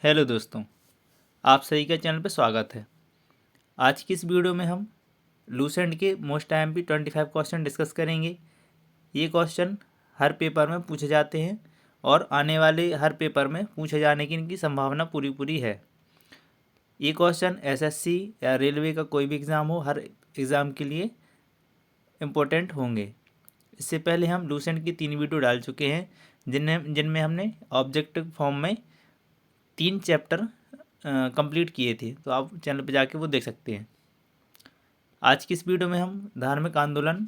Hello दोस्तों, आप सभी का चैनल पर स्वागत है। आज की इस वीडियो में हम लूसेंट के मोस्ट IMP 25 क्वेश्चन डिस्कस करेंगे। ये क्वेश्चन हर पेपर में पूछे जाते हैं और आने वाले हर पेपर में पूछे जाने की इनकी संभावना पूरी पूरी है। ये क्वेश्चन SSC या रेलवे का कोई भी एग्ज़ाम हो, हर एग्ज़ाम के लिए इम्पोर्टेंट होंगे। इससे पहले हम लूसेंट की 3 वीडियो डाल चुके हैं जिनमें हमने ऑब्जेक्टिव फॉर्म में 3 चैप्टर कंप्लीट किए थे, तो आप चैनल पर जाके वो देख सकते हैं। आज की इस वीडियो में हम धार्मिक आंदोलन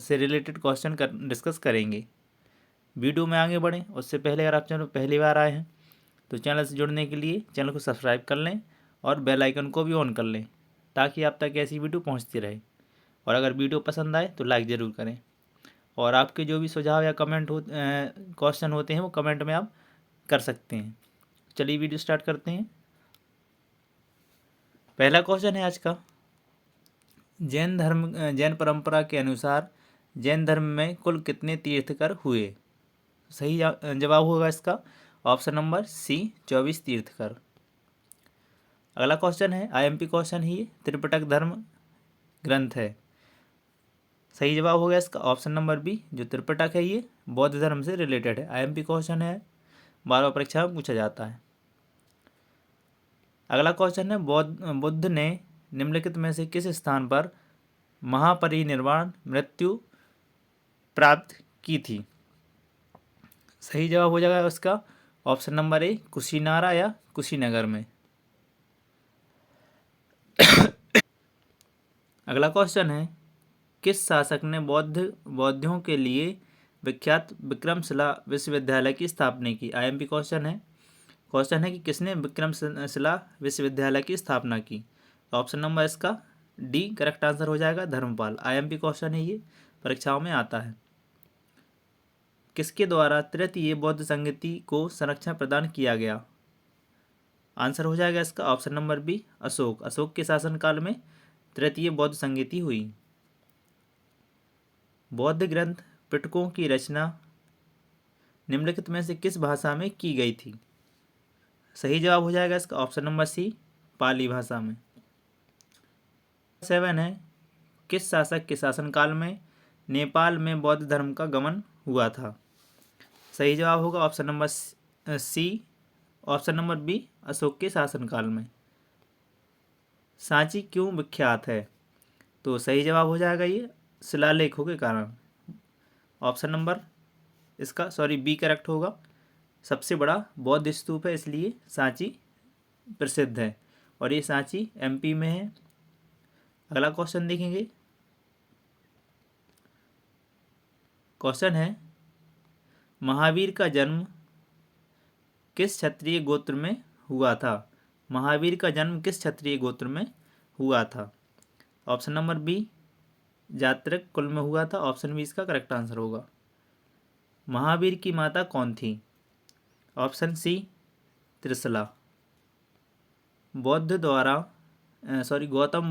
से रिलेटेड क्वेश्चन डिस्कस करेंगे। वीडियो में आगे बढ़ें उससे पहले अगर आप चैनल पर पहली बार आए हैं तो चैनल से जुड़ने के लिए चैनल को सब्सक्राइब कर लें और बेल आइकन को भी ऑन कर लें ताकि आप तक ऐसी वीडियो पहुंचती रहे। और अगर वीडियो पसंद आए तो लाइक ज़रूर करें और आपके जो भी सुझाव या कमेंट हो क्वेश्चन होते हैं वो कमेंट में आप कर सकते हैं। चलिए वीडियो स्टार्ट करते हैं। पहला क्वेश्चन है आज का, जैन परंपरा के अनुसार जैन धर्म में कुल कितने तीर्थकर हुए? सही जवाब होगा इसका ऑप्शन नंबर सी 24 तीर्थकर। अगला क्वेश्चन है IMP क्वेश्चन ही, त्रिपिटक धर्म ग्रंथ है। सही जवाब होगा इसका ऑप्शन नंबर बी, जो त्रिपिटक है ये बौद्ध धर्म से रिलेटेड है। IMP क्वेश्चन है, बार बार परीक्षा में पूछा जाता है। अगला क्वेश्चन है, बुद्ध ने निम्नलिखित में से किस स्थान पर महापरिनिर्वाण मृत्यु प्राप्त की थी? सही जवाब हो जाएगा उसका ऑप्शन नंबर ए, कुशीनारा या कुशीनगर में। अगला क्वेश्चन है, किस शासक ने बौद्धियों के लिए विख्यात विक्रमशिला विश्वविद्यालय की स्थापना की? IMP क्वेश्चन है कि किसने विक्रमशिला विश्वविद्यालय की स्थापना की? ऑप्शन नंबर इसका डी करेक्ट आंसर हो जाएगा, धर्मपाल। IMP क्वेश्चन है ये, परीक्षाओं में आता है। किसके द्वारा तृतीय बौद्ध संगति को संरक्षण प्रदान किया गया? आंसर हो जाएगा इसका ऑप्शन नंबर बी, अशोक के शासनकाल में तृतीय बौद्ध संगति हुई। बौद्ध ग्रंथ पिटकों की रचना निम्नलिखित में से किस भाषा में की गई थी? सही जवाब हो जाएगा इसका ऑप्शन नंबर सी, पाली भाषा में। 7 है, किस शासक के शासनकाल में नेपाल में बौद्ध धर्म का गमन हुआ था? सही जवाब होगा option number C, option number B, Ashok के शासनकाल में। सांची क्यों विख्यात है? तो सही जवाब हो जाएगा ये शिलालेखों के कारण। ऑप्शन नंबर इसका बी करेक्ट होगा। सबसे बड़ा बौद्ध स्तूप है इसलिए सांची प्रसिद्ध है और ये सांची MP में है। अगला क्वेश्चन देखेंगे। क्वेश्चन है, महावीर का जन्म किस क्षत्रिय गोत्र में हुआ था? महावीर का जन्म किस क्षत्रिय गोत्र में हुआ था? ऑप्शन नंबर बी, जात्रक कुल में हुआ था। ऑप्शन बी इसका करेक्ट आंसर होगा। महावीर की माता कौन थी? Option C, Trishala. गौतम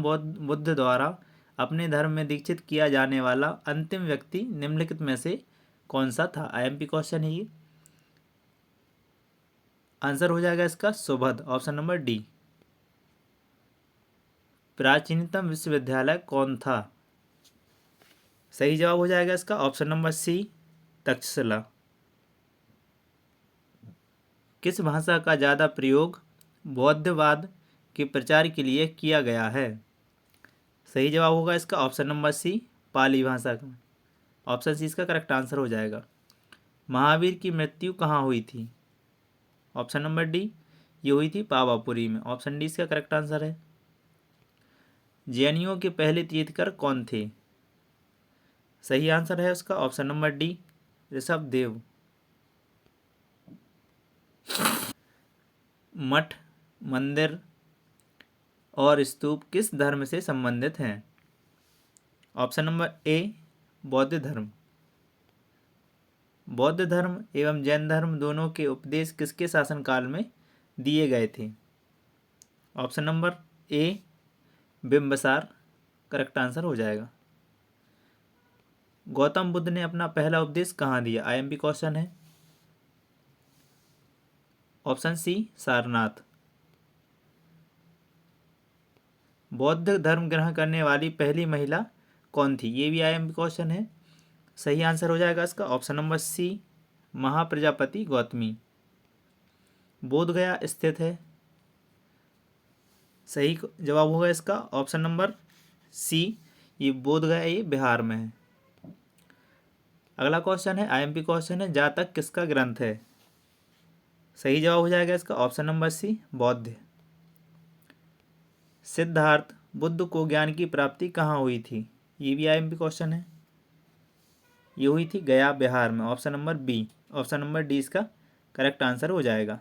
बुद्ध द्वारा अपने धर्म में दीक्षित किया जाने वाला अंतिम व्यक्ति निम्नलिखित में से कौन सा था? IMP क्वेश्चन है ये। आंसर हो जाएगा इसका सुबोध, ऑप्शन नंबर डी। प्राचीनतम विश्वविद्यालय कौन था? सही जवाब हो जाएगा इसका ऑप्शन नंबर सी, तक्षशिला। किस भाषा का ज़्यादा प्रयोग बौद्धवाद के प्रचार के लिए किया गया है? सही जवाब होगा इसका ऑप्शन नंबर सी, पाली भाषा का। ऑप्शन सी इसका करेक्ट आंसर हो जाएगा। महावीर की मृत्यु कहाँ हुई थी? ऑप्शन नंबर डी, ये हुई थी पावापुरी में। ऑप्शन डी इसका करेक्ट आंसर है। जैनियों के पहले तीर्थकर कौन थे? सही आंसर है उसका ऑप्शन नंबर डी, ऋषभदेव। मठ, मंदिर और स्तूप किस धर्म से संबंधित हैं? ऑप्शन नंबर ए, बौद्ध धर्म। बौद्ध धर्म एवं जैन धर्म दोनों के उपदेश किसके शासनकाल में दिए गए थे? ऑप्शन नंबर ए, बिंबसार करेक्ट आंसर हो जाएगा। गौतम बुद्ध ने अपना पहला उपदेश कहाँ दिया? IMP क्वेश्चन है। Option C Sarnath. बौद्ध धर्म ग्रहण करने वाली पहली महिला कौन थी? ये भी IMP क्वेश्चन है। सही आंसर हो जाएगा इसका option number C Mahaprajapati Gautami. Bodh Gaya स्थित है। सही जवाब होगा इसका ऑप्शन नंबर सी, ये बोध गया, ये बिहार में है। अगला क्वेश्चन है IMP क्वेश्चन है, जातक किसका ग्रंथ है? सही जवाब हो जाएगा इसका ऑप्शन नंबर सी बौद्ध। सिद्धार्थ बुद्ध को ज्ञान की प्राप्ति कहाँ हुई थी? ये भी IMP क्वेश्चन है। ये हुई थी गया बिहार में। Option number B, option number D इसका करेक्ट आंसर हो जाएगा।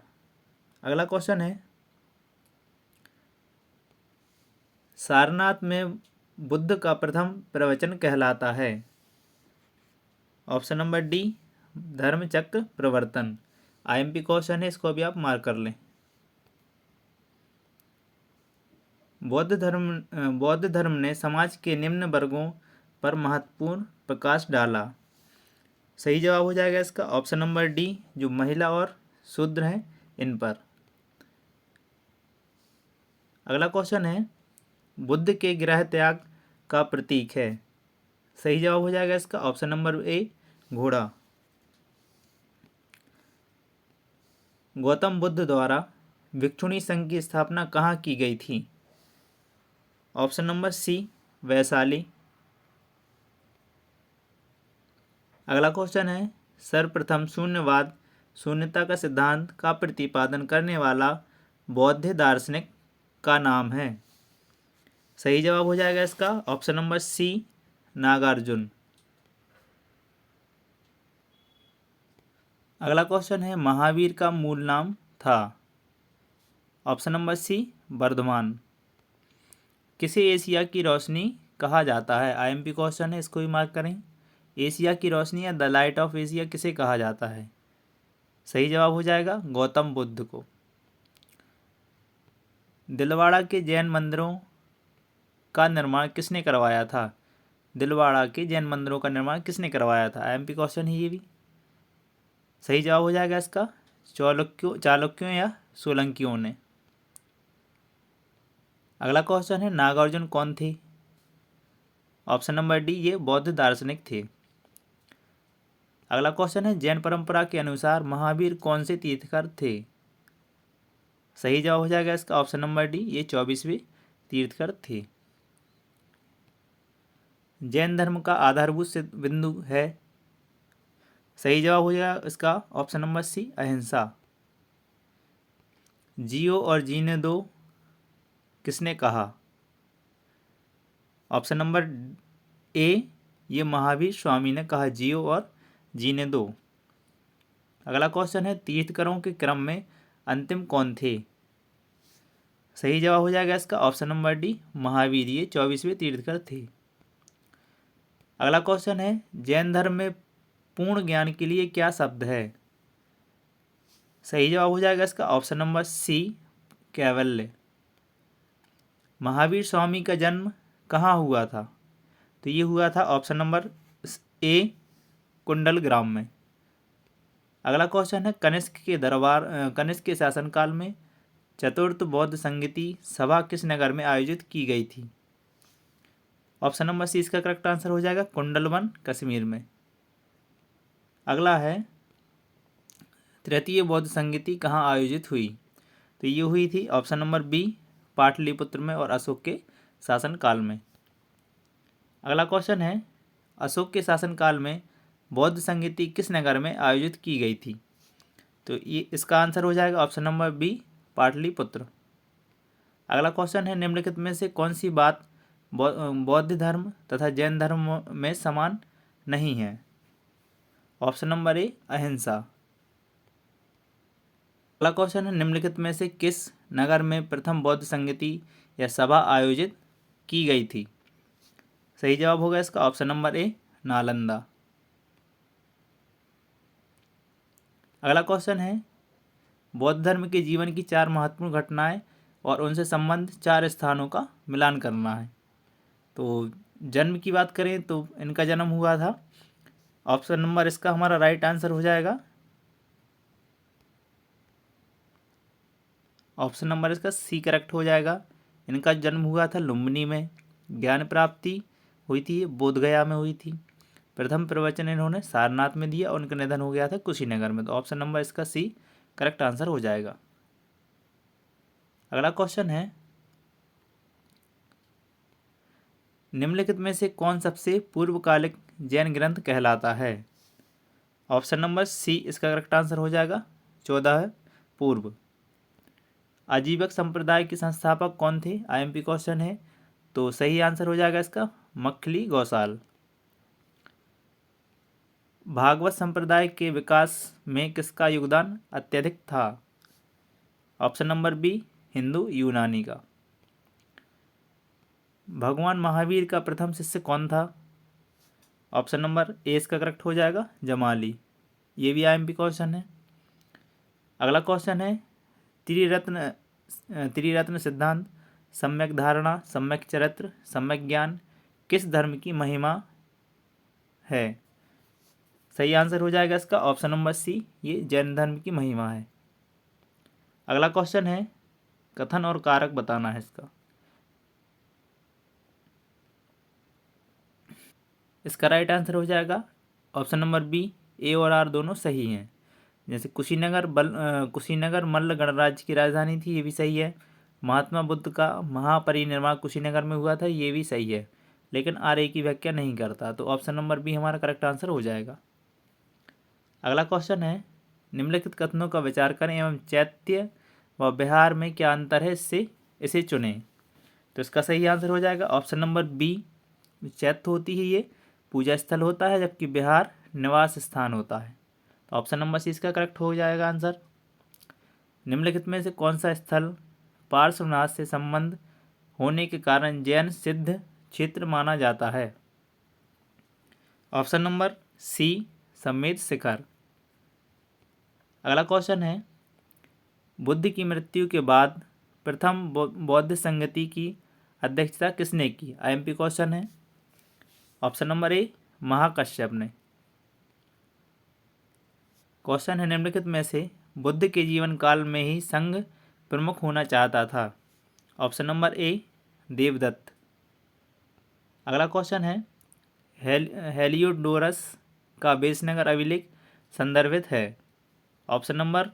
अगला क्वेश्चन है, सारनाथ में बुद्ध का प्रथम प्रवचन कहलाता है? ऑप्शन नंबर डी धर्मचक्र प्रवर्तन। IMP क्वेश्चन है, इसको भी आप मार्क कर लें। बौद्ध धर्म ने समाज के निम्न वर्गों पर महत्वपूर्ण प्रकाश डाला। सही जवाब हो जाएगा इसका ऑप्शन नंबर डी, जो महिला और शूद्र हैं इन पर। अगला क्वेश्चन है, बुद्ध के गृह त्याग का प्रतीक है? सही जवाब हो जाएगा इसका ऑप्शन नंबर ए घोड़ा। गौतम बुद्ध द्वारा भिक्षुणी संघ की स्थापना कहाँ की गई थी? Option number C Vaishali. अगला क्वेश्चन है, सर्वप्रथम शून्यवाद शून्यता का सिद्धांत का प्रतिपादन करने वाला बौद्ध दार्शनिक का नाम है? सही जवाब हो जाएगा इसका ऑप्शन नंबर सी नागार्जुन। अगला क्वेश्चन है, महावीर का मूल नाम था? Option number C Vardhaman. किसे एशिया की रोशनी कहा जाता है? IMP क्वेश्चन है, इसको भी मार्क करें। एशिया की रोशनी या द लाइट ऑफ एशिया किसे कहा जाता है? सही जवाब हो जाएगा गौतम बुद्ध को। दिलवाड़ा के जैन मंदिरों का निर्माण किसने करवाया था? दिलवाड़ा के जैन मंदिरों का निर्माण किसने करवाया था? IMP क्वेश्चन है ये भी। सही जवाब हो जाएगा इसका चालुक्यों या सोलंकियों ने। अगला क्वेश्चन है, नागार्जुन कौन थे? ऑप्शन नंबर डी, ये बौद्ध दार्शनिक थे। अगला क्वेश्चन है, जैन परंपरा के अनुसार महावीर कौन से तीर्थकर थे? सही जवाब हो जाएगा इसका ऑप्शन नंबर डी, ये 24वें तीर्थकर थे। जैन धर्म का आधारभूत बिंदु है? सही जवाब हो जाएगा इसका ऑप्शन नंबर सी अहिंसा। जियो और जीने दो किसने कहा? ऑप्शन नंबर ए, ये महावीर स्वामी ने कहा जियो और जीने दो। अगला क्वेश्चन है, तीर्थकरों के क्रम में अंतिम कौन थे? सही जवाब हो जाएगा इसका ऑप्शन नंबर डी महावीर, ये 24वें तीर्थकर थे। अगला क्वेश्चन है, जैन धर्म में पूर्ण ज्ञान के लिए क्या शब्द है? सही जवाब हो जाएगा इसका ऑप्शन नंबर सी कैवल्य। महावीर स्वामी का जन्म कहाँ हुआ था? तो ये हुआ था ऑप्शन नंबर ए कुंडल ग्राम में। अगला क्वेश्चन है, कनिष्क के शासनकाल में चतुर्थ बौद्ध संगीति सभा किस नगर में आयोजित की गई थी? ऑप्शन नंबर सी इसका करेक्ट आंसर हो जाएगा कुंडलवन कश्मीर में। अगला है, तृतीय बौद्ध संगीति कहाँ आयोजित हुई? तो ये हुई थी ऑप्शन नंबर बी पाटलिपुत्र में और अशोक के शासनकाल में। अगला क्वेश्चन है, अशोक के शासनकाल में बौद्ध संगीति किस नगर में आयोजित की गई थी? तो ये इसका आंसर हो जाएगा ऑप्शन नंबर बी पाटलिपुत्र। अगला क्वेश्चन है, निम्नलिखित में से कौन सी बात बौद्ध धर्म तथा जैन धर्म में समान नहीं है? ऑप्शन नंबर ए अहिंसा। अगला क्वेश्चन है, निम्नलिखित में से किस नगर में प्रथम बौद्ध संगीति या सभा आयोजित की गई थी? सही जवाब होगा इसका ऑप्शन नंबर ए नालंदा। अगला क्वेश्चन है, बौद्ध धर्म के जीवन की 4 महत्वपूर्ण घटनाएं और उनसे संबंध 4 स्थानों का मिलान करना है। तो जन्म की बात करें तो इनका जन्म हुआ था, ऑप्शन नंबर इसका हमारा राइट आंसर हो जाएगा ऑप्शन नंबर इसका सी करेक्ट हो जाएगा। इनका जन्म हुआ था लुम्बिनी में। ज्ञान प्राप्ति हुई थी बोधगया में हुई थी। प्रथम प्रवचन इन्होंने सारनाथ में दिया और उनका निधन हो गया था कुशीनगर में। तो ऑप्शन नंबर इसका सी करेक्ट आंसर हो जाएगा। अगला क्वेश्चन है, निम्नलिखित में से कौन सबसे पूर्वकालिक जैन ग्रंथ कहलाता है? ऑप्शन नंबर सी इसका करेक्ट आंसर हो जाएगा, 14 है पूर्व। आजीवक संप्रदाय के संस्थापक कौन थे? आईएमपी क्वेश्चन है, तो सही आंसर हो जाएगा इसका मक्खली गौसाल। भागवत संप्रदाय के विकास में किसका योगदान अत्यधिक था? ऑप्शन नंबर बी हिंदू यूनानी का। भगवान महावीर का प्रथम शिष्य कौन था? ऑप्शन नंबर ए इसका करेक्ट हो जाएगा, जमाली। ये भी आईएमपी क्वेश्चन है। अगला क्वेश्चन है, त्रिरत्न सिद्धांत, सम्यक धारणा, सम्यक चरित्र, सम्यक ज्ञान किस धर्म की महिमा है? सही आंसर हो जाएगा इसका ऑप्शन नंबर सी, ये जैन धर्म की महिमा है। अगला क्वेश्चन है, कथन और कारक बताना है इसका। इसका राइट आंसर हो जाएगा ऑप्शन नंबर बी, ए और आर दोनों सही हैं। जैसे कुशीनगर मल्ल गणराज्य की राजधानी थी, ये भी सही है। महात्मा बुद्ध का महापरिनिर्वाण कुशीनगर में हुआ था, ये भी सही है। लेकिन आर ए की व्याख्या नहीं करता, तो ऑप्शन नंबर बी हमारा करेक्ट आंसर हो जाएगा। अगला क्वेश्चन है, निम्नलिखित कथनों का विचार करें एवं चैत्य व विहार में क्या अंतर है इसे चुनें। तो इसका सही आंसर हो जाएगा ऑप्शन नंबर बी, चैत्य होती है ये पूजा स्थल होता है, जबकि विहार निवास स्थान होता है। तो ऑप्शन नंबर सी इसका करेक्ट हो जाएगा आंसर। निम्नलिखित में से कौन सा स्थल पार्श्वनाथ से संबंध होने के कारण जैन सिद्ध क्षेत्र माना जाता है? ऑप्शन नंबर सी, समेत शिखर। अगला क्वेश्चन है, बुद्ध की मृत्यु के बाद प्रथम बौद्ध संगति की अध्यक्षता किसने की? आईएमपी क्वेश्चन है। ऑप्शन नंबर ए, महाकश्यप ने। क्वेश्चन है, निम्नलिखित में से बुद्ध के जीवन काल में ही संघ प्रमुख होना चाहता था? Option number A, Devadatta. अगला क्वेश्चन है, हेलियोडोरस का बेसनगर अभिलेख संदर्भित है? ऑप्शन नंबर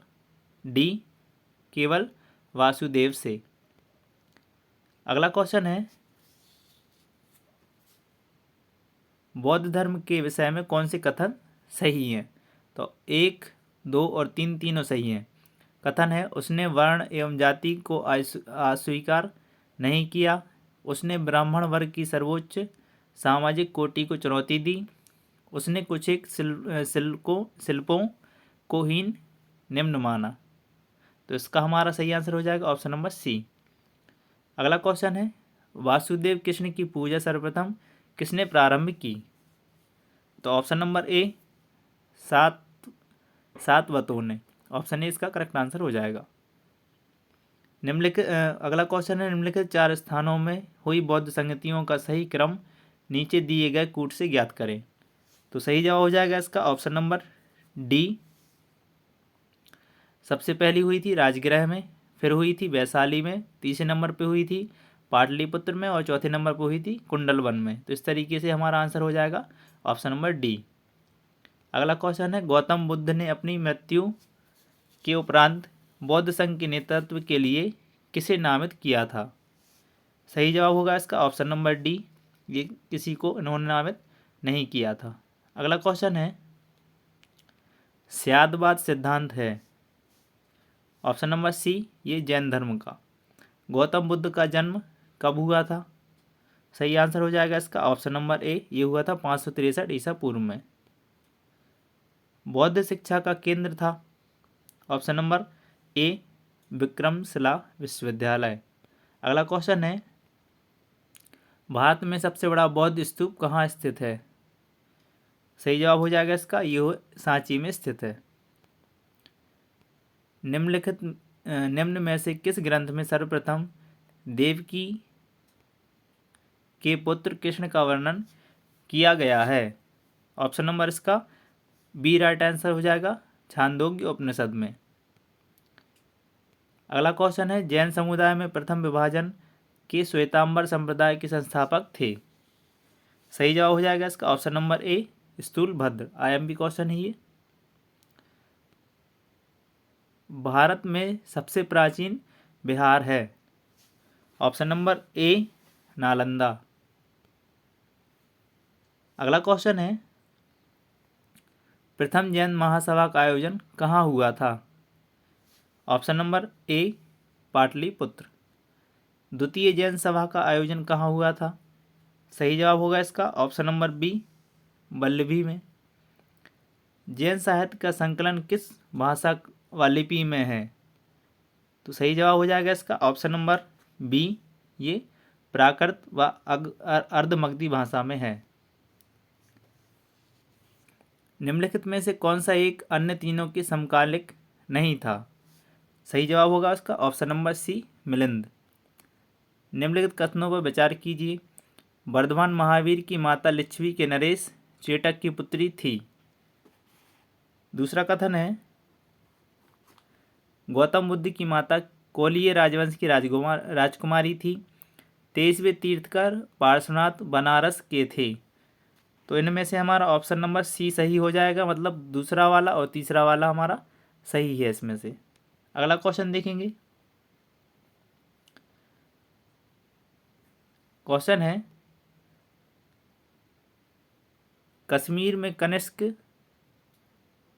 डी, केवल वासुदेव से। अगला क्वेश्चन है, बौद्ध धर्म के विषय में कौन से कथन सही हैं? तो 1, 2 और 3 तीनों सही हैं। कथन है, उसने वर्ण एवं जाति को अस्वीकार नहीं किया। उसने ब्राह्मण वर्ग की सर्वोच्च सामाजिक कोटि को चुनौती दी। उसने कुछ एक शिल्पों को हीन निम्न माना। तो इसका हमारा सही आंसर हो जाएगा ऑप्शन नंबर सी। अगला क्वेश्चन है, वासुदेव कृष्ण की पूजा सर्वप्रथम किसने प्रारंभ की? तो ऑप्शन नंबर ए, सातवतों ने। ऑप्शन ए इसका करेक्ट आंसर हो जाएगा। अगला क्वेश्चन है, निम्नलिखित 4 स्थानों में हुई बौद्ध संगतियों का सही क्रम नीचे दिए गए कूट से ज्ञात करें। तो सही जवाब हो जाएगा इसका ऑप्शन नंबर डी। सबसे पहली हुई थी राजगृह में, फिर हुई थी वैशाली में, तीसरे नंबर पे हुई थी पाटलिपुत्र में और चौथे नंबर पर हुई थी कुंडलवन में। तो इस तरीके से हमारा आंसर हो जाएगा ऑप्शन नंबर डी। अगला क्वेश्चन है, गौतम बुद्ध ने अपनी मृत्यु के उपरांत बौद्ध संघ के नेतृत्व के लिए किसे नामित किया था? सही जवाब होगा इसका ऑप्शन नंबर डी, ये किसी को इन्होंने नामित नहीं किया था। अगला क्वेश्चन है, स्यादवाद सिद्धांत है? ऑप्शन नंबर सी, ये जैन धर्म का। गौतम बुद्ध का जन्म कब हुआ था? सही आंसर हो जाएगा इसका ऑप्शन नंबर ए, ये हुआ था 563 ईसा पूर्व में। बौद्ध शिक्षा का केंद्र था? ऑप्शन नंबर ए, विक्रमशिला विश्वविद्यालय। अगला क्वेश्चन है, भारत में सबसे बड़ा बौद्ध स्तूप कहाँ स्थित है? सही जवाब हो जाएगा इसका, ये सांची में स्थित है। निम्न में से किस ग्रंथ में सर्वप्रथम देवकी के पुत्र कृष्ण का वर्णन किया गया है? ऑप्शन नंबर इसका बी राइट आंसर हो जाएगा, छांदोग्य उपनिषद में। अगला क्वेश्चन है, जैन समुदाय में प्रथम विभाजन के श्वेतांबर संप्रदाय के संस्थापक थे। सही जवाब हो जाएगा इसका ऑप्शन नंबर ए, स्थूलभद्र। आईएमपी क्वेश्चन है ये। भारत में सबसे प्राचीन बिहार है। ऑप्शन नंबर ए, नालंदा। अगला क्वेश्चन है, प्रथम जैन महासभा का आयोजन कहाँ हुआ था। ऑप्शन नंबर ए, पाटलिपुत्र। द्वितीय जैन सभा का आयोजन कहाँ हुआ था। सही जवाब होगा इसका ऑप्शन नंबर बी, वल्लभी में। जैन साहित्य का संकलन किस भाषा व लिपि में है। तो सही जवाब हो जाएगा इसका ऑप्शन नंबर बी, ये प्राकृत व अर्धमगधी भाषा में है। निम्नलिखित में से कौन सा एक अन्य तीनों के समकालिक नहीं था। सही जवाब होगा इसका ऑप्शन नंबर सी, मिलिंद। निम्नलिखित कथनों पर विचार कीजिए। वर्धमान महावीर की माता लिच्छवी के नरेश चेटक की पुत्री थी। दूसरा कथन है, गौतम बुद्ध की माता कोलीय राजवंश की राजकुमारी थी। 23वें तीर्थकर पार्श्वनाथ बनारस के थे। तो इनमें से हमारा ऑप्शन नंबर सी सही हो जाएगा, मतलब दूसरा वाला और तीसरा वाला हमारा सही है इसमें से। अगला क्वेश्चन देखेंगे। क्वेश्चन है, कश्मीर में कनिष्क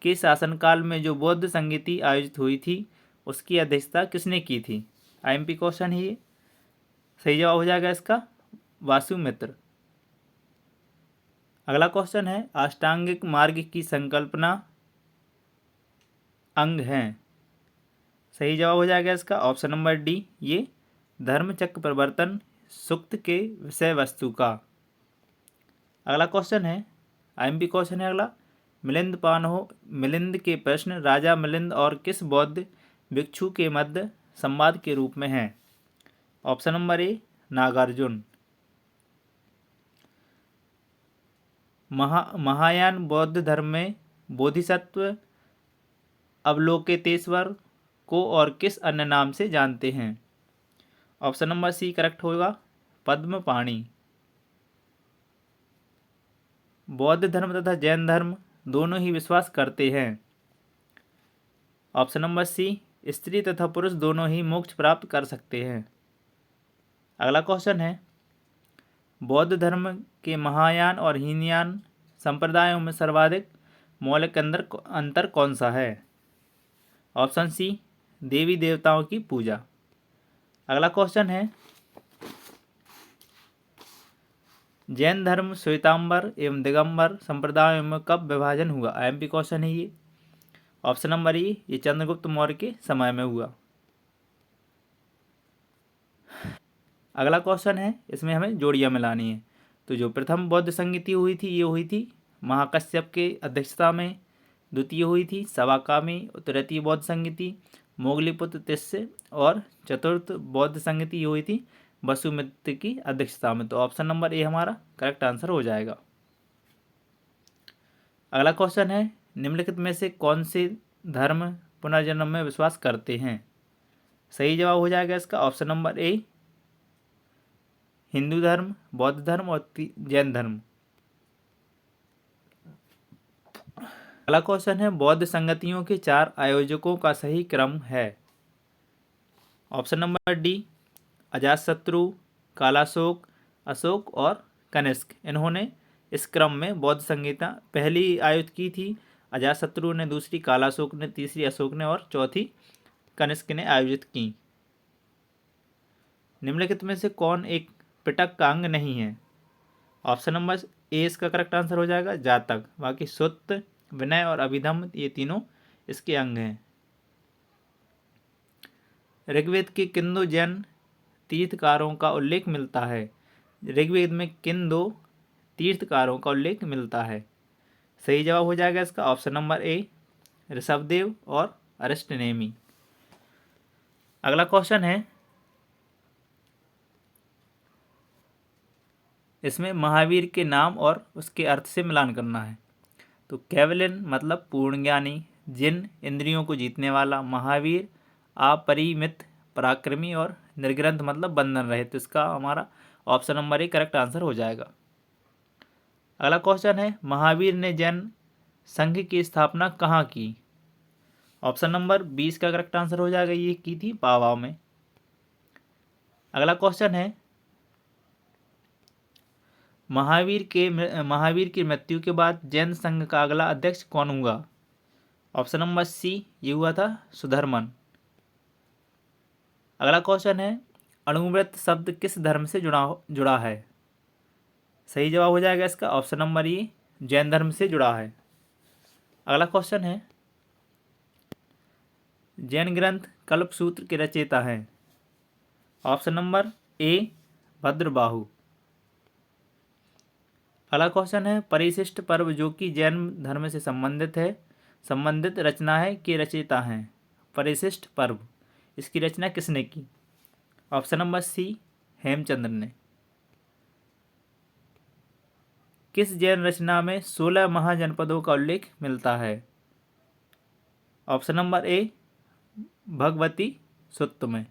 के शासनकाल में जो बौद्ध संगीति आयोजित हुई थी उसकी अध्यक्षता किसने की थी। आईएमपी क्वेश्चन है ये। सही जवाब हो जाएगा इसका वासुमित्र। अगला क्वेश्चन है, अष्टांगिक मार्ग की संकल्पना अंग हैं। सही जवाब हो जाएगा इसका ऑप्शन नंबर डी, ये धर्मचक्र प्रवर्तन सूक्त के विषय वस्तु का। अगला क्वेश्चन है, आईएमपी क्वेश्चन है अगला, मिलिंद के प्रश्न राजा मिलिंद और किस बौद्ध भिक्षु के मध्य संवाद के रूप में हैं। Option number A, Nagarjuna. Mahayana बौद्ध धर्म में बोधिसत्व अवलोकितेश्वर को और किस अन्य नाम से जानते हैं। ऑप्शन नंबर सी करेक्ट होगा, पद्मपाणि। बौद्ध धर्म तथा जैन धर्म दोनों ही विश्वास करते हैं। ऑप्शन नंबर सी, स्त्री तथा पुरुष दोनों ही मोक्ष प्राप्त कर सकते हैं। अगला क्वेश्चन है, बौद्ध धर्म के महायान और हीनयान संप्रदायों में सर्वाधिक मौलिक अंतर कौन सा है। ऑप्शन सी, देवी देवताओं की पूजा। अगला क्वेश्चन है, जैन धर्म श्वेतांबर एवं दिगंबर संप्रदायों में कब विभाजन हुआ। आईएमपी क्वेश्चन है ये। ऑप्शन नंबर ए, ये चंद्रगुप्त मौर्य के समय में हुआ। अगला क्वेश्चन है, इसमें हमें जोड़ियाँ मिलानी है। तो जो प्रथम बौद्ध संगीति हुई थी ये हुई थी महाकश्यप के अध्यक्षता में। द्वितीय हुई थी सवाकामी। तृतीय बौद्ध संगीति मोगलीपुत्र तिस्य। और चतुर्थ बौद्ध संगीति हुई थी वसुमित्र की अध्यक्षता में। तो ऑप्शन नंबर ए हमारा करेक्ट आंसर हो जाएगा। अगला क्वेश्चन है, निम्नलिखित में से कौन से धर्म पुनर्जन्म में विश्वास करते हैं। सही जवाब हो जाएगा इसका ऑप्शन नंबर ए, हिंदू धर्म, बौद्ध धर्म और जैन धर्म। अगला क्वेश्चन है, बौद्ध संगतियों के 4 आयोजकों का सही क्रम है। Option number D, Ajatashatru, Kalashoka, Ashok और कनिष्क। इन्होंने इस क्रम में बौद्ध संहिता पहली आयोजित की थी, अजातशत्रु ने दूसरी, कालाशोक ने तीसरी, अशोक ने और चौथी कनिष्क ने आयोजित की। निम्नलिखित में से कौन एक पिटक का अंग नहीं है। ऑप्शन नंबर ए इसका करेक्ट आंसर हो जाएगा, जातक। बाकी सुत्त, विनय और अभिधम्म ये तीनों इसके अंग हैं। ऋग्वेद के किन 2 जैन तीर्थकारों का उल्लेख मिलता है। ऋग्वेद में किन 2 तीर्थकारों का उल्लेख मिलता है। सही जवाब हो जाएगा इसका ऑप्शन नंबर ए, ऋषभदेव और अरिष्टनेमी। अगला क्वेश्चन है, इसमें महावीर के नाम और उसके अर्थ से मिलान करना है। तो कैवलिन मतलब पूर्ण ज्ञानी, जिन इंद्रियों को जीतने वाला, महावीर अपरिमित, पराक्रमी और निर्ग्रंथ मतलब बंधन रहित। तो इसका हमारा option number A correct answer हो जाएगा। अगला क्वेश्चन है, महावीर ने जैन संघ की स्थापना कहाँ की? ऑप्शन नंबर 20 का करेक्ट आंसर हो जाएगा, ये की थी पावाव में। अगला क्वेश्चन है, महावीर की मृत्यु के बाद जैन संघ का अगला अध्यक्ष कौन हुआ? ऑप्शन नंबर सी, ये हुआ था सुधर्मन। अगला क्वेश्चन है, अणुव्रत शब्द किस धर्म से जुड़ा है? सही जवाब हो जाएगा इसका ऑप्शन नंबर ए, जैन धर्म से जुड़ा है। अगला क्वेश्चन है, जैन ग्रंथ कल्पसूत्र के रचयिता हैं? ऑप्शन नंबर ए, भद्रबाहु। अगला क्वेश्चन है, परिशिष्ट पर्व जो कि जैन धर्म से संबंधित रचना है के रचयिता हैं? परिशिष्ट पर्व, इसकी रचना किसने की? ऑप्शन नंबर सी, हेमचंद्र ने। किस जैन रचना में 16 महाजनपदों का उल्लेख मिलता है? ऑप्शन नंबर ए, भगवती सूक्त में।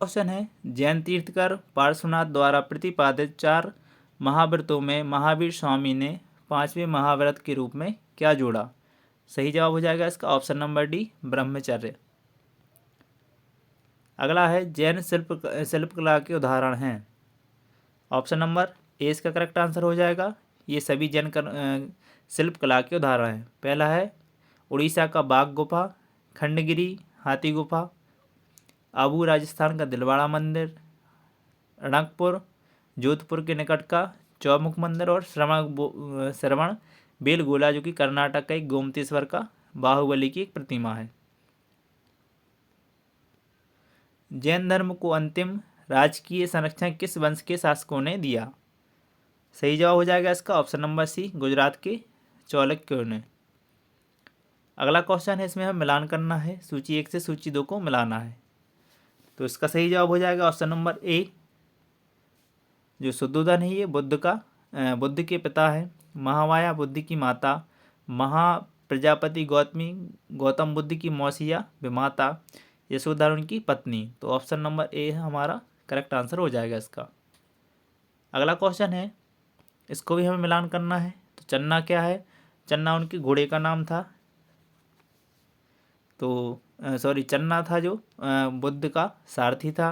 क्वेश्चन है, जैन तीर्थकर पार्श्वनाथ द्वारा प्रतिपादित 4 महाव्रतों में महावीर स्वामी ने 5वें महाव्रत के रूप में क्या जोड़ा? सही जवाब हो जाएगा इसका ऑप्शन नंबर डी, ब्रह्मचर्य। अगला है, जैन शिल्पकला के उदाहरण हैं? ऑप्शन नंबर ए इसका करेक्ट आंसर हो जाएगा, ये सभी जैन शिल्पकला के उदाहरण हैं। पहला है उड़ीसा का बाघ गुफा, खंडगिरी हाथी गुफा, आबू राजस्थान का दिलवाड़ा मंदिर, रणकपुर जोधपुर के निकट का चौमुख मंदिर, और श्रवण बेलगोला जो कि कर्नाटक का एक गोमतेश्वर का बाहुबली की एक प्रतिमा है। जैन धर्म को अंतिम राजकीय संरक्षण किस वंश के शासकों ने दिया? सही जवाब हो जाएगा इसका ऑप्शन नंबर सी, गुजरात के चालुक्यों ने। अगला क्वेश्चन है, इसमें हमें मिलान करना है, सूची 1 से सूची 2 को मिलाना है। तो इसका सही जवाब हो जाएगा ऑप्शन नंबर ए, जो शुद्धोधन है ये बुद्ध के पिता है। महामाया बुद्ध की माता, महाप्रजापति गौतम बुद्ध की मौसी या विमाता, यशोधरा उनकी पत्नी। तो ऑप्शन नंबर ए हमारा करेक्ट आंसर हो जाएगा इसका। अगला क्वेश्चन है, इसको भी हमें मिलान करना है। तो चन्ना क्या है? चन्ना उनके घोड़े का नाम था। तो चन्ना था जो बुद्ध का सारथी था।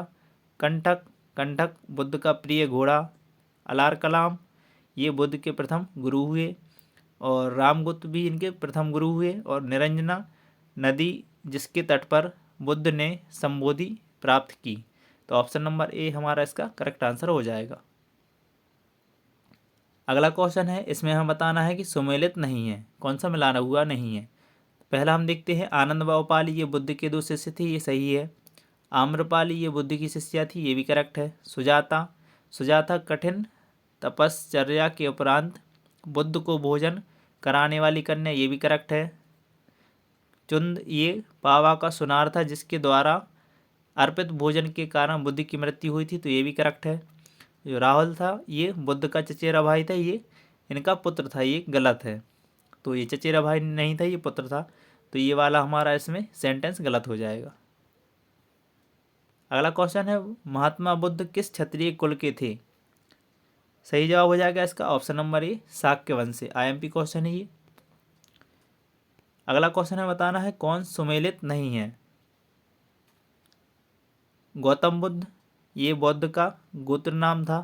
कंठक बुद्ध का प्रिय घोड़ा। अलार कलाम ये बुद्ध के प्रथम गुरु हुए, और रामगुप्त भी इनके प्रथम गुरु हुए। और निरंजना नदी जिसके तट पर बुद्ध ने संबोधि प्राप्त की। तो ऑप्शन नंबर ए हमारा इसका करेक्ट आंसर हो जाएगा। अगला क्वेश्चन है, इसमें हमें बताना है कि सुमेलित नहीं है, कौन सा मिलाना हुआ नहीं है। पहला हम देखते हैं, आनंद व उपाली ये बुद्ध के 2 शिष्य थे, ये सही है। आम्रपाली ये बुद्ध की शिष्या थी, ये भी करेक्ट है। सुजाता कठिन तपश्चर्या के उपरांत बुद्ध को भोजन कराने वाली कन्या, ये भी करेक्ट है। चुंद ये पावा का सुनार था जिसके द्वारा अर्पित भोजन के कारण बुद्ध की मृत्यु हुई थी, तो ये भी करेक्ट है। जो राहुल था ये बुद्ध का चचेरा भाई था, ये इनका पुत्र था, ये गलत है। तो ये चचेरा भाई नहीं था, ये पुत्र था। तो ये वाला हमारा इसमें सेंटेंस गलत हो जाएगा। अगला क्वेश्चन है, महात्मा बुद्ध किस क्षत्रिय कुल के थे? सही जवाब हो जाएगा इसका ऑप्शन नंबर ए, शाक्य वंश से। आईएमपी क्वेश्चन है ये। अगला क्वेश्चन है, बताना है कौन सुमेलित नहीं है। गौतम बुद्ध ये बुद्ध का गोत्र नाम था।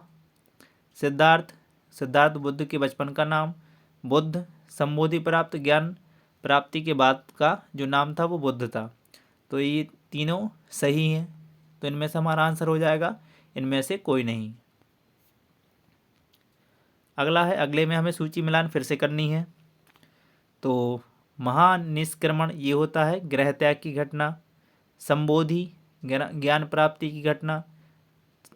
सिद्धार्थ बुद्ध के बचपन का नाम। बुद्ध संबोधि प्राप्त ज्ञान प्राप्ति के बाद का जो नाम था वो बुद्ध था। तो ये तीनों सही हैं, तो इनमें से हमारा आंसर हो जाएगा इनमें से कोई नहीं। अगला है, अगले में हमें सूची मिलान फिर से करनी है। तो महानिष्क्रमण ये होता है गृह त्याग की घटना। संबोधि ज्ञान प्राप्ति की घटना।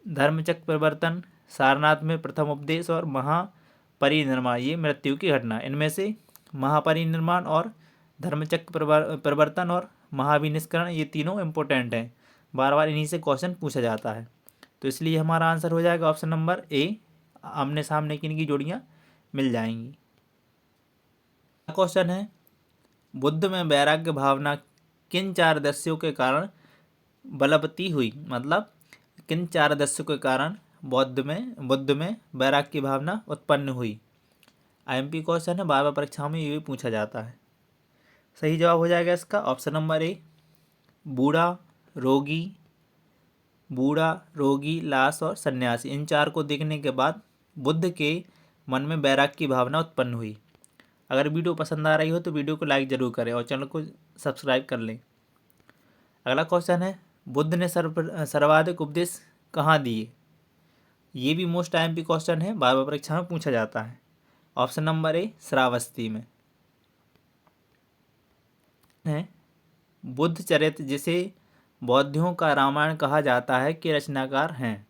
धर्मचक्र परिवर्तन सारनाथ में प्रथम उपदेश। और महापरिनिर्वाण ये मृत्यु की घटना। इनमें से महापरिनिर्वाण और धर्मचक्र परिवर्तन और महाविनिष्करण ये तीनों इम्पोर्टेंट हैं, बार बार इन्हीं से क्वेश्चन पूछा जाता है। तो इसलिए हमारा आंसर हो जाएगा ऑप्शन नंबर ए, आमने सामने की इनकी जोड़ियाँ मिल जाएंगी। क्वेश्चन है, बुद्ध में वैराग्य भावना किन 4 दस्यों के कारण बलवती हुई, मतलब किन 4 दस्यों के कारण बुद्ध में वैराग्य की भावना उत्पन्न हुई। आईएमपी क्वेश्चन है, बार बार परीक्षाओं में ये भी पूछा जाता है। सही जवाब हो जाएगा इसका ऑप्शन नंबर ए, बूढ़ा, रोगी, लाश और सन्यासी। इन 4 को देखने के बाद बुद्ध के मन में वैराग्य की भावना उत्पन्न हुई। अगर वीडियो पसंद आ रही हो तो वीडियो को लाइक जरूर करें और चैनल को सब्सक्राइब कर लें। अगला क्वेश्चन है, बुद्ध ने सर्वाधिक उपदेश कहाँ दिए। ये भी मोस्ट आईएमपी क्वेश्चन है, बार बार परीक्षा में पूछा जाता है। ऑप्शन नंबर ए, श्रावस्ती में है। बुद्ध चरित्र, जिसे बौद्धों का रामायण कहा जाता है, के रचनाकार हैं।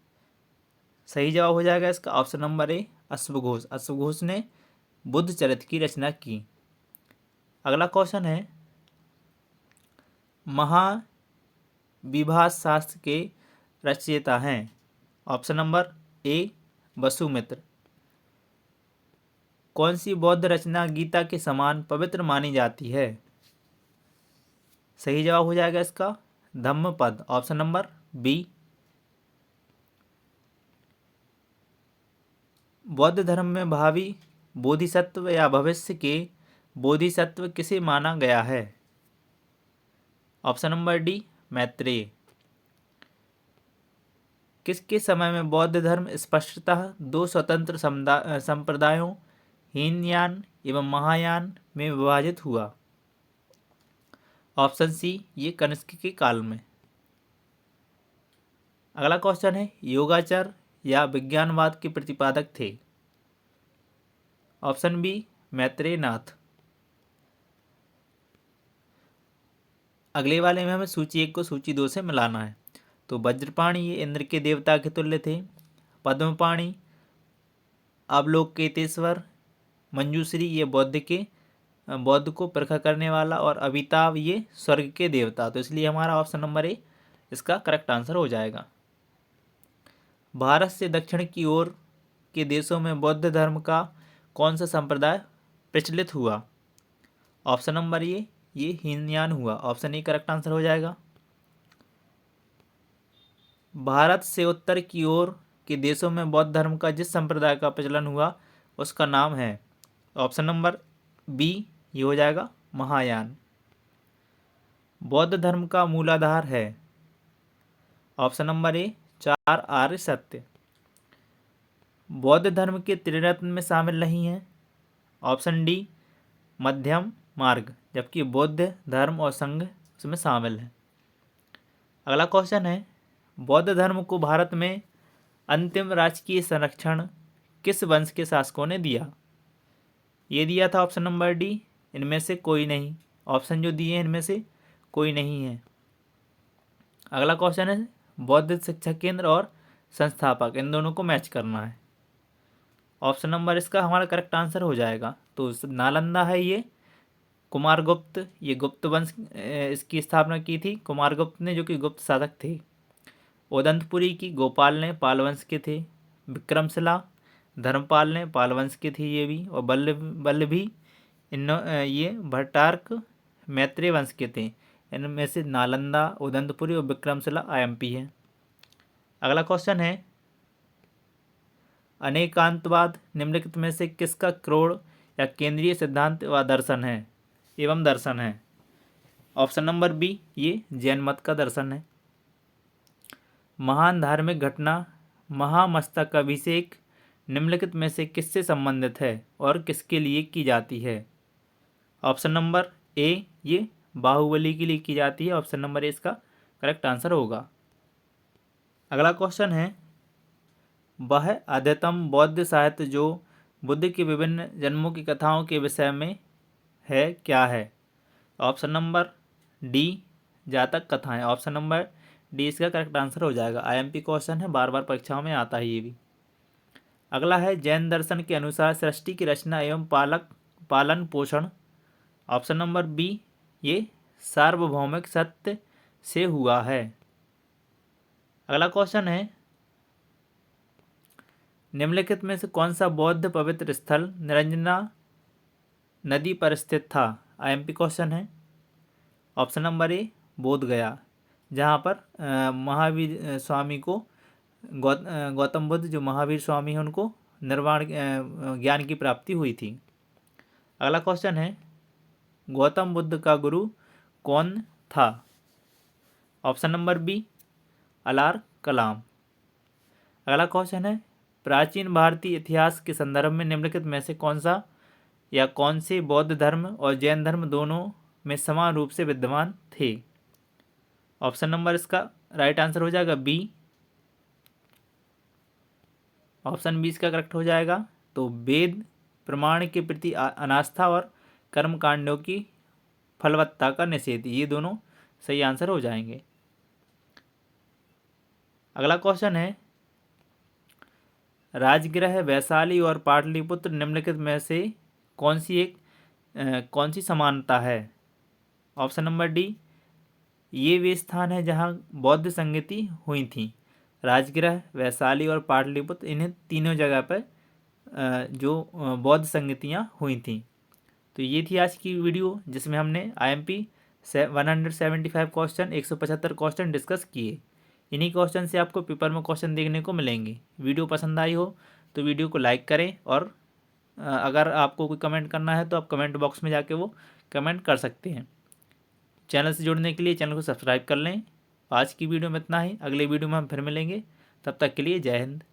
सही जवाब हो जाएगा इसका ऑप्शन नंबर ए, अश्वघोष। अश्वघोष ने बुद्ध चरित्र की रचना की। अगला क्वेश्चन है, महाविभाष शास्त्र के रचयिता हैं। ऑप्शन नंबर ए, वसुमित्र। कौन सी बौद्ध रचना गीता के समान पवित्र मानी जाती है। सही जवाब हो जाएगा इसका धम्मपद। Option number B. बौद्ध धर्म में भावी बोधिसत्व या भविष्य के बोधिसत्व किसे माना गया है। Option number D, Maitreya. किसके समय में बौद्ध धर्म स्पष्टतः 2 स्वतंत्र संप्रदायों हीनयान एवं महायान में विभाजित हुआ। ऑप्शन सी, ये कनिष्क के काल में। अगला क्वेश्चन है, योगाचार या विज्ञानवाद के प्रतिपादक थे। ऑप्शन बी, मैत्रेय नाथ। अगले वाले में हमें सूची 1 को सूची 2 से मिलाना है। तो वज्रपाणि ये इंद्र के देवता के तुल्य थे। पद्मपाणि अवलोकितेश्वर। मंजूश्री ये बौद्ध को परखा करने वाला। और अभिताभ ये स्वर्ग के देवता। तो इसलिए हमारा ऑप्शन नंबर ए इसका करेक्ट आंसर हो जाएगा। भारत से दक्षिण की ओर के देशों में बौद्ध धर्म का कौन सा संप्रदाय प्रचलित हुआ। ऑप्शन नंबर ये हीनयान हुआ। ऑप्शन ए करेक्ट आंसर हो जाएगा। भारत से उत्तर की ओर के देशों में बौद्ध धर्म का जिस संप्रदाय का प्रचलन हुआ उसका नाम है। ऑप्शन नंबर बी, ये हो जाएगा महायान। बौद्ध धर्म का मूलाधार है। ऑप्शन नंबर ए, 4 आर्य सत्य। बौद्ध धर्म के त्रिरत्न में शामिल नहीं है। ऑप्शन डी, मध्यम मार्ग। जबकि बौद्ध धर्म और संघ उसमें शामिल है। अगला क्वेश्चन है, बौद्ध धर्म को भारत में अंतिम राजकीय संरक्षण किस वंश के शासकों ने दिया। ये दिया था ऑप्शन नंबर डी, इनमें से कोई नहीं। ऑप्शन जो दिए हैं इनमें से कोई नहीं है। अगला क्वेश्चन है, बौद्ध शिक्षा केंद्र और संस्थापक, इन दोनों को मैच करना है। ऑप्शन नंबर इसका हमारा करेक्ट आंसर हो जाएगा। तो नालंदा है ये, कुमारगुप्त, ये गुप्त वंश इसकी स्थापना की थी कुमारगुप्त ने, जो कि गुप्त शासक थे। ओदंतपुरी की गोपाल ने, पाल वंश के थे। विक्रमशिला धर्मपाल ने, पाल वंश के थे ये भी। और बल्लभी ये भट्टारक मैत्रेय वंश के थे। इनमें से नालंदा, उदंतपुरी और विक्रमशिला आईएमपी है। अगला क्वेश्चन है, अनेकांतवाद निम्नलिखित में से किसका क्रोड़ या केंद्रीय सिद्धांत व दर्शन है एवं दर्शन है। ऑप्शन नंबर बी, ये जैन मत का दर्शन है। महान धार्मिक घटना महामस्तकाभिषेक निम्नलिखित में से किससे संबंधित है और किसके लिए की जाती है। ऑप्शन नंबर ए, ये बाहुबली के लिए की जाती है। ऑप्शन नंबर ए इसका करेक्ट आंसर होगा। अगला क्वेश्चन है, वह अद्यतम बौद्ध साहित्य जो बुद्ध के विभिन्न जन्मों की कथाओं के विषय में है क्या है। ऑप्शन नंबर डी, जातक कथाएं। ऑप्शन नंबर डी इसका करेक्ट आंसर हो जाएगा। आईएमपी क्वेश्चन है, बार बार परीक्षाओं में आता है ये भी। अगला है, जैन दर्शन के अनुसार सृष्टि की रचना एवं पालन पोषण। ऑप्शन नंबर बी, ये सार्वभौमिक सत्य से हुआ है। अगला क्वेश्चन है, निम्नलिखित में से कौन सा बौद्ध पवित्र स्थल निरंजना नदी पर स्थित था। आईएमपी क्वेश्चन है। ऑप्शन नंबर ए बोध गया, जहाँ पर महावीर स्वामी को गौतम बुद्ध जो महावीर स्वामी हैं उनको निर्वाण ज्ञान की प्राप्ति हुई थी। अगला क्वेश्चन है गौतम बुद्ध का गुरु कौन था? ऑप्शन नंबर बी अलार कलाम। अगला क्वेश्चन है प्राचीन भारतीय इतिहास के संदर्भ में निम्नलिखित में से कौन सा या कौन से बौद्ध धर्म और जैन धर्म दोनों में समान रूप से विद्यमान थे? ऑप्शन नंबर इसका राइट आंसर हो जाएगा बी। ऑप्शन बी इसका करेक्ट हो जाएगा। तो वेद प्रमाण के प्रति अनास्था और कर्म कांडों की फलवत्ता का निषेध, ये दोनों सही आंसर हो जाएंगे। अगला क्वेश्चन है राजगृह वैशाली और पाटलिपुत्र निम्नलिखित में से कौन सी समानता है? ऑप्शन नंबर डी ये वे स्थान है जहाँ बौद्ध संगति हुई थी। राजगृह, वैशाली और पाटलिपुत्र, इन्हें तीनों जगह पर जो बौद्ध संगतियाँ हुई थी। तो ये थी आज की वीडियो जिसमें हमने आईएमपी 175 क्वेश्चन 175 क्वेश्चन डिस्कस किए। इन्हीं क्वेश्चन से आपको पेपर में क्वेश्चन देखने को मिलेंगे। वीडियो पसंद आई हो तो वीडियो को लाइक करें और अगर आपको कोई कमेंट करना है तो आप कमेंट बॉक्स में जाके वो कमेंट कर सकते हैं। चैनल से जुड़ने के लिए चैनल को सब्सक्राइब कर लें। आज की वीडियो में इतना ही, अगले वीडियो में हम फिर मिलेंगे। तब तक के लिए जय हिंद।